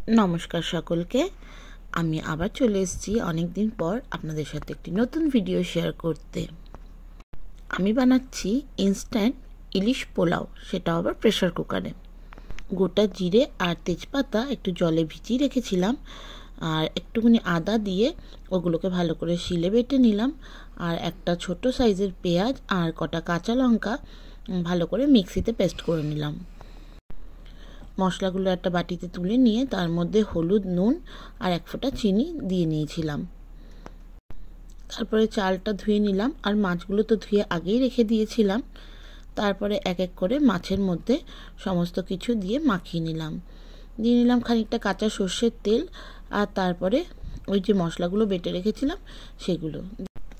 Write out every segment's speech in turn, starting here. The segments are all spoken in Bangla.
নমস্কার সকলকে। আমি আবার চলে এসেছি অনেক দিন পর আপনাদের সাথে একটি নতুন ভিডিও শেয়ার করতে। আমি বানাচ্ছি ইনস্ট্যান্ট ইলিশ পোলাও, সেটা আবার প্রেসার কুকারে। গোটা জিরে আর তেজপাতা একটু জলে ভিজিয়ে রেখেছিলাম, আর একটুখানি আদা দিয়ে ওগুলোকে ভালো করে শিলে বেটে নিলাম। আর একটা ছোট সাইজের পেঁয়াজ আর কটা কাঁচা লঙ্কা ভালো করে মিক্সিতে পেস্ট করে নিলাম। মশলাগুলো একটা বাটিতে তুলে নিয়ে তার মধ্যে হলুদ, নুন আর এক ফোঁটা চিনি দিয়ে নিয়েছিলাম। তারপরে চালটা ধুয়ে নিলাম, আর মাছগুলো তো ধুয়ে আগেই রেখে দিয়েছিলাম। তারপরে এক এক করে মাছের মধ্যে সমস্ত কিছু দিয়ে মাখিয়ে নিলাম। দিয়ে নিলাম খানিকটা কাঁচা সর্ষের তেল, আর তারপরে ওই যে মশলাগুলো বেটে রেখেছিলাম সেগুলো।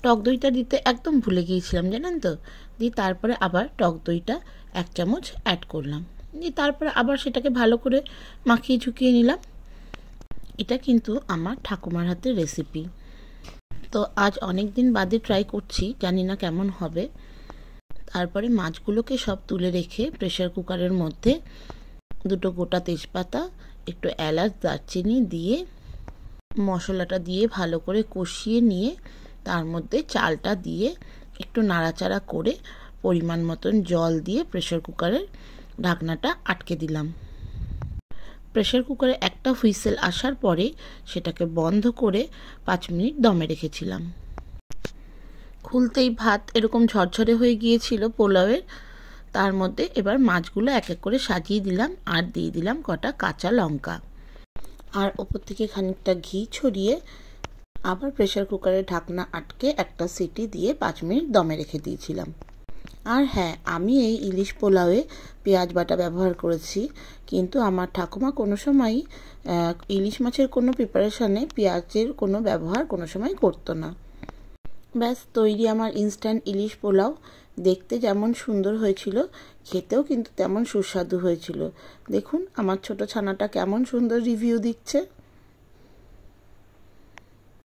টক দইটা দিতে একদম ভুলে গিয়েছিলাম, জানেন তো। দিয়ে তারপরে আবার টক দইটা 1 চামচ অ্যাড করলাম। দিয়ে তারপরে আবার সেটাকে ভালো করে মাখিয়ে ঝুঁকিয়ে নিলাম। এটা কিন্তু আমার ঠাকুমার হাতের রেসিপি। তো আজ অনেক দিন বাদে ট্রাই করছি, জানি না কেমন হবে। তারপরে মাছগুলোকে সব তুলে রেখে প্রেসার কুকারের মধ্যে 2টো গোটা তেজপাতা, একটু এলাচ, দারচিনি দিয়ে মশলাটা দিয়ে ভালো করে কষিয়ে নিয়ে তার মধ্যে চালটা দিয়ে একটু নাড়াচাড়া করে পরিমাণ মতন জল দিয়ে প্রেসার কুকারের ঢাকনাটা আটকে দিলাম। প্রেসার কুকারে একটা হুইসেল আসার পরে সেটাকে বন্ধ করে 5 মিনিট দমে রেখেছিলাম। খুলতেই ভাত এরকম ঝরঝরে হয়ে গিয়েছিল পোলাওয়ের। তার মধ্যে এবার মাছগুলো এক এক করে সাজিয়ে দিলাম, আর দিয়ে দিলাম কটা কাঁচা লঙ্কা, আর ওপর থেকে খানিকটা ঘি ছড়িয়ে আবার প্রেসার কুকারের ঢাকনা আটকে একটা সিটি দিয়ে 5 মিনিট দমে রেখে দিয়েছিলাম। আর হ্যাঁ, আমি এই ইলিশ পোলাওয়ে পেঁয়াজ বাটা ব্যবহার করেছি, কিন্তু আমার ঠাকুমা কোনো সময়ই ইলিশ মাছের কোনো প্রিপারেশানে পেঁয়াজের কোনো ব্যবহার কোনো সময় করতো না। ব্যাস তৈরি আমার ইনস্ট্যান্ট ইলিশ পোলাও। দেখতে যেমন সুন্দর হয়েছিল, খেতেও কিন্তু তেমন সুস্বাদু হয়েছিল। দেখুন আমার ছোট ছানাটা কেমন সুন্দর রিভিউ দিচ্ছে।